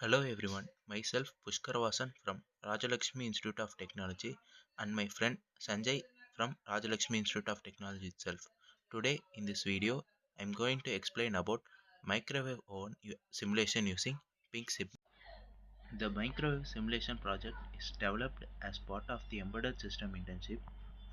Hello everyone, myself Pushkar Vasan from Rajalakshmi Institute of Technology and my friend Sanjay from Rajalakshmi Institute of Technology itself. Today in this video, I am going to explain about microwave oven simulation using PinkSim. The microwave simulation project is developed as part of the embedded system internship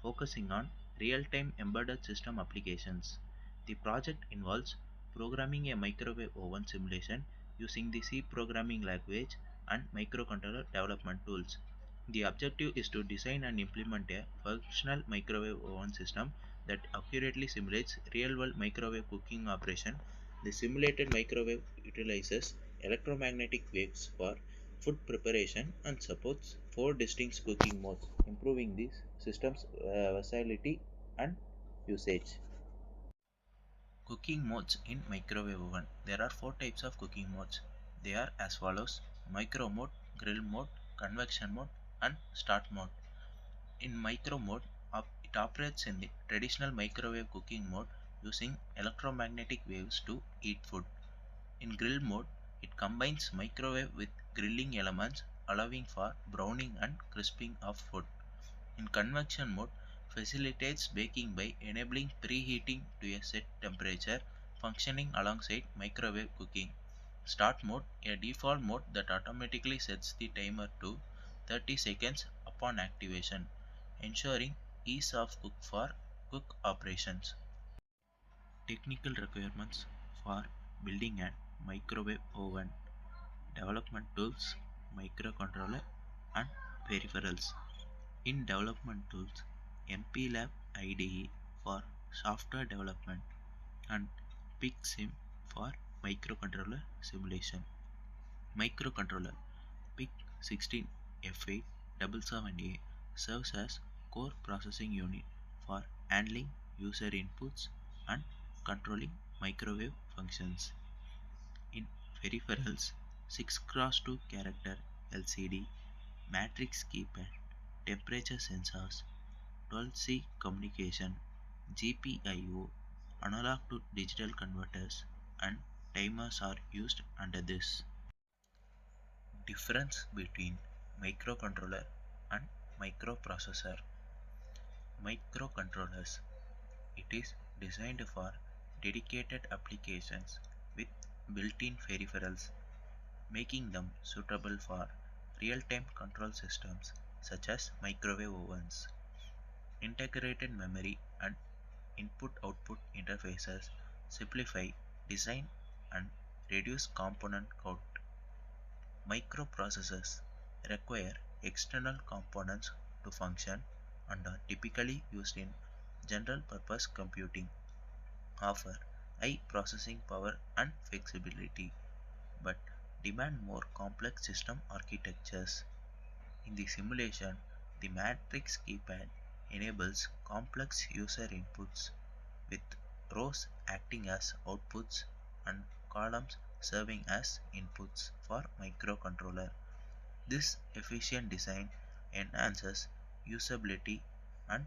focusing on real-time embedded system applications. The project involves programming a microwave oven simulation using the C programming language and microcontroller development tools. The objective is to design and implement a functional microwave oven system that accurately simulates real-world microwave cooking operation. The simulated microwave utilizes electromagnetic waves for food preparation and supports four distinct cooking modes, improving the system's versatility and usage. Cooking modes in microwave oven. There are four types of cooking modes. They are as follows: micro mode, grill mode, convection mode, and start mode. In micro mode, it operates in the traditional microwave cooking mode using electromagnetic waves to heat food. In grill mode, it combines microwave with grilling elements, allowing for browning and crisping of food. In convection mode, facilitates baking by enabling preheating to a set temperature, functioning alongside microwave cooking. Start mode, a default mode that automatically sets the timer to 30 seconds upon activation, ensuring ease of cook operations. Technical requirements for building a microwave oven: development tools, microcontroller, and peripherals. In development tools, MPLAB IDE for software development and PICSIM for microcontroller simulation. Microcontroller PIC16F877A serves as core processing unit for handling user inputs and controlling microwave functions. In peripherals, 6x2 character LCD, matrix keypad, temperature sensors, 12C communication, GPIO, analog to digital converters, and timers are used under this. Difference between microcontroller and microprocessor. Microcontrollers. It is designed for dedicated applications with built-in peripherals, making them suitable for real-time control systems such as microwave ovens. Integrated memory and input-output interfaces simplify design and reduce component count. Microprocessors require external components to function and are typically used in general-purpose computing, offer high processing power and flexibility, but demand more complex system architectures. In the simulation, the matrix keypad enables complex user inputs with rows acting as outputs and columns serving as inputs for microcontroller. This efficient design enhances usability and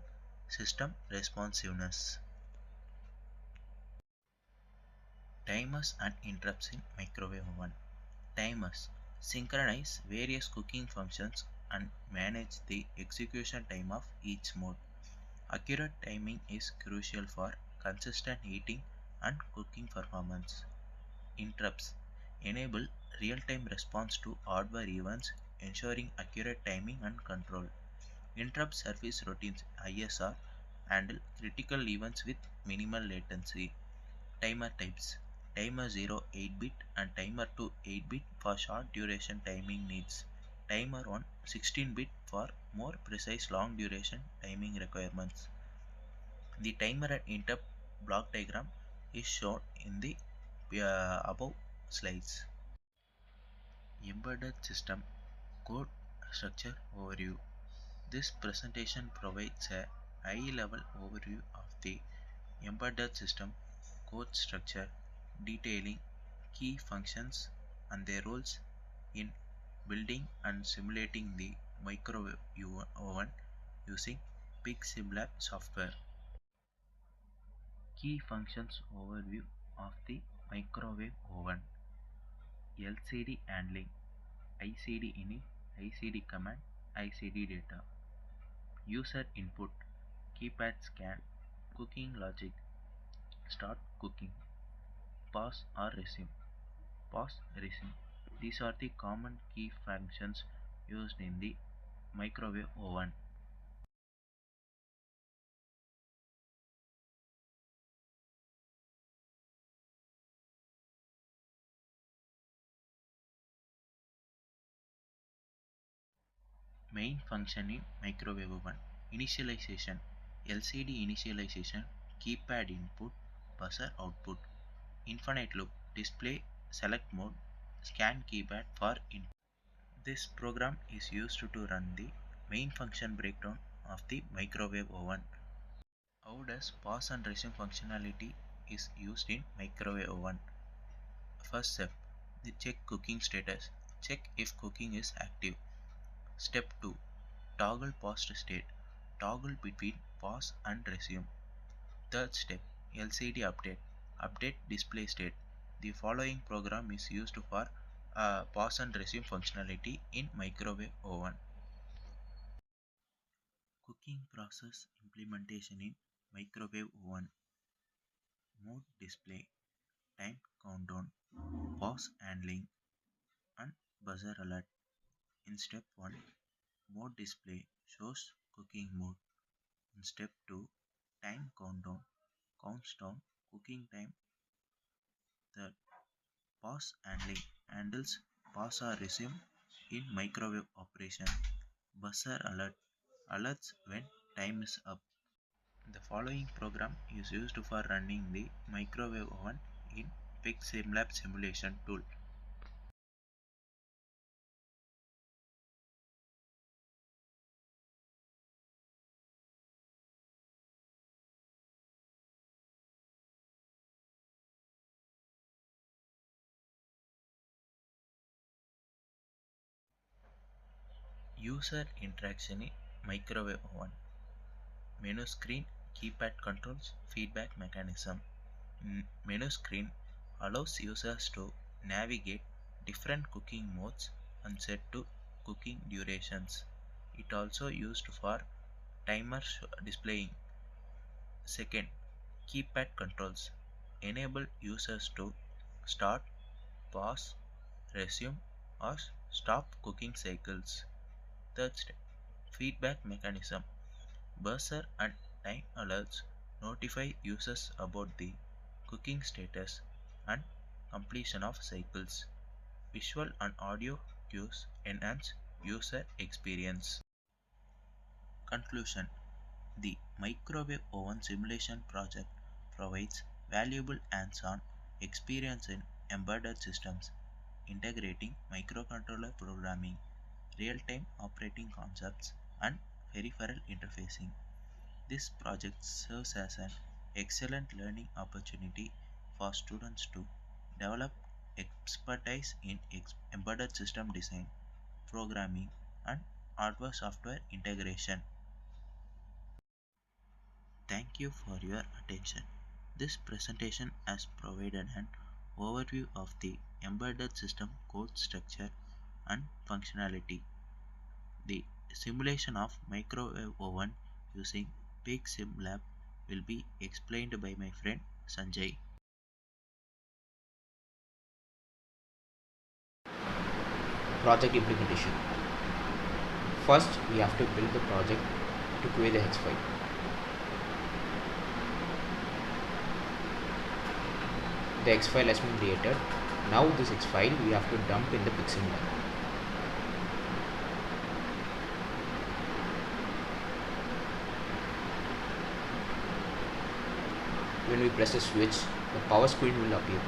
system responsiveness. Timers and interrupts in microwave oven. Timers synchronize various cooking functions and manage the execution time of each mode. Accurate timing is crucial for consistent heating and cooking performance. Interrupts enable real-time response to hardware events, ensuring accurate timing and control. Interrupt service routines (ISR) handle critical events with minimal latency. Timer types: Timer 0 8-bit and Timer 2 8-bit for short duration timing needs. Timer 1 16-bit for more precise long duration timing requirements. The timer and interrupt block diagram is shown in the above slides. Embedded System Code Structure Overview. This presentation provides a high-level overview of the embedded system code structure, detailing key functions and their roles in building and simulating the microwave oven using PICSIMLab software. Key functions overview of the microwave oven. LCD handling. ICD init, ICD command, ICD data. User input, keypad scan, cooking logic, start cooking, pause or resume, pause, resume. These are the common key functions used in the microwave oven. Main function in microwave oven. Initialization, LCD initialization, keypad input, buzzer output. Infinite loop, display select mode, scan keypad for input. This program is used to run the main function breakdown of the microwave oven. How does pause and resume functionality is used in microwave oven? First step, the check cooking status. Check if cooking is active. Step 2, toggle paused state. Toggle between pause and resume. Third step, LCD update. Update display state. The following program is used for pause and resume functionality in microwave oven. Cooking process implementation in microwave oven. Mode display, time countdown, pause handling, and buzzer alert. In step 1, mode display shows cooking mode. In step 2, time countdown counts down cooking time. Third, pause handling handles pause or resume in microwave operation. Buzzer alert alerts when time is up. The following program is used for running the microwave oven in PIC simulation tool. User interaction in microwave oven. Menu screen, keypad controls, feedback mechanism. Menu screen allows users to navigate different cooking modes and set to cooking durations. It also used for timer displaying. Second, keypad controls enable users to start, pause, resume, or stop cooking cycles. Third step, feedback mechanism. Buzzer and time alerts notify users about the cooking status and completion of cycles. Visual and audio cues enhance user experience. Conclusion. The microwave oven simulation project provides valuable hands-on experience in embedded systems, integrating microcontroller programming, real-time operating concepts, and peripheral interfacing. This project serves as an excellent learning opportunity for students to develop expertise in embedded system design, programming, and hardware-software integration. Thank you for your attention. This presentation has provided an overview of the embedded system code structure and functionality. The simulation of microwave oven using PIC SimLab will be explained by my friend Sanjay. Project implementation. First, we have to build the project to create the hex file. The hex file has been created. Now this hex file we have to dump in the PIC SimLab. When we press the switch, the power screen will appear.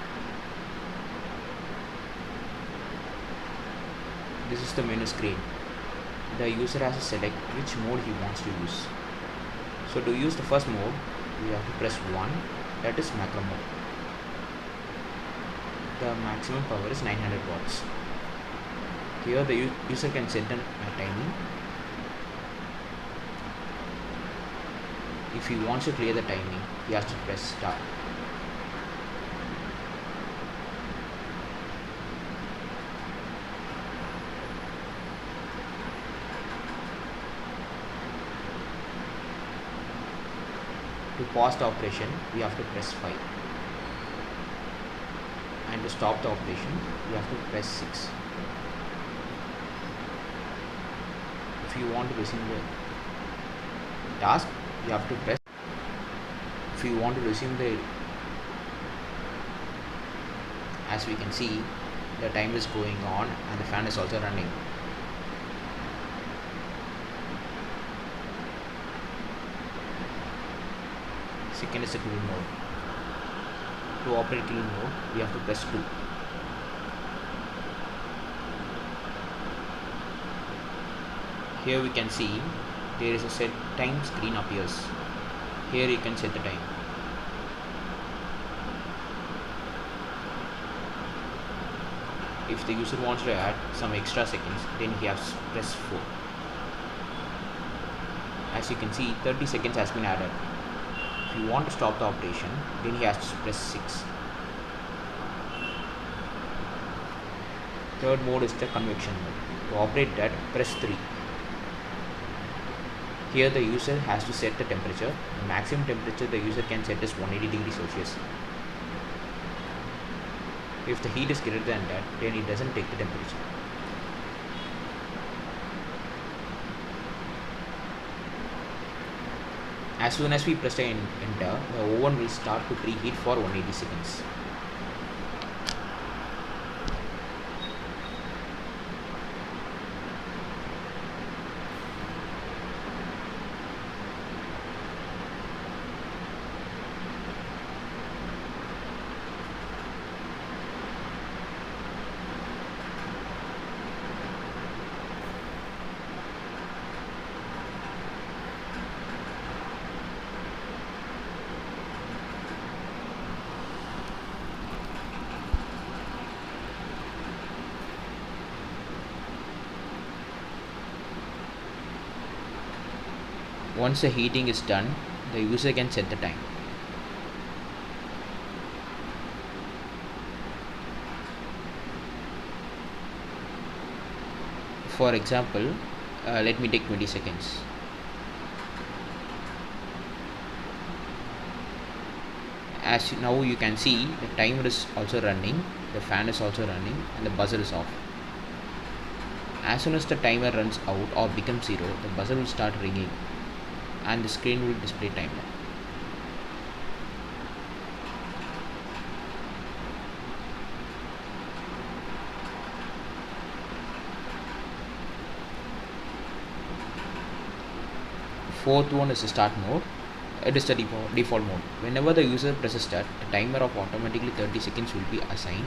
This is the menu screen. The user has to select which mode he wants to use. So to use the first mode, we have to press 1, that is macro mode. The maximum power is 900 watts. Here the user can set a timing. If he wants to clear the timing, he has to press start. pause the operation, we have to press 5. And to stop the operation, we have to press 6. If you want to resume the task, you have to press. If you want to resume the, as we can see, the time is going on and the fan is also running. Second is the cool mode. To operate cool mode, we have to press 2. Here we can see there is a set time screen appears. Here you can set the time. If the user wants to add some extra seconds, then he has to press 4. As you can see, 30 seconds has been added. If you want to stop the operation, then he has to press 6. Third mode is the convection mode. To operate that, press 3. Here the user has to set the temperature. The maximum temperature the user can set is 180 degrees Celsius. If the heat is greater than that, then it doesn't take the temperature. As soon as we press the enter, the oven will start to preheat for 180 seconds. Once the heating is done, the user can set the time. For example, let me take 20 seconds. As now you can see, the timer is also running, the fan is also running, and the buzzer is off. As soon as the timer runs out or becomes 0, the buzzer will start ringing and the screen will display timer. Fourth one is the start mode. It is the default mode. Whenever the user presses start, the timer of automatically 30 seconds will be assigned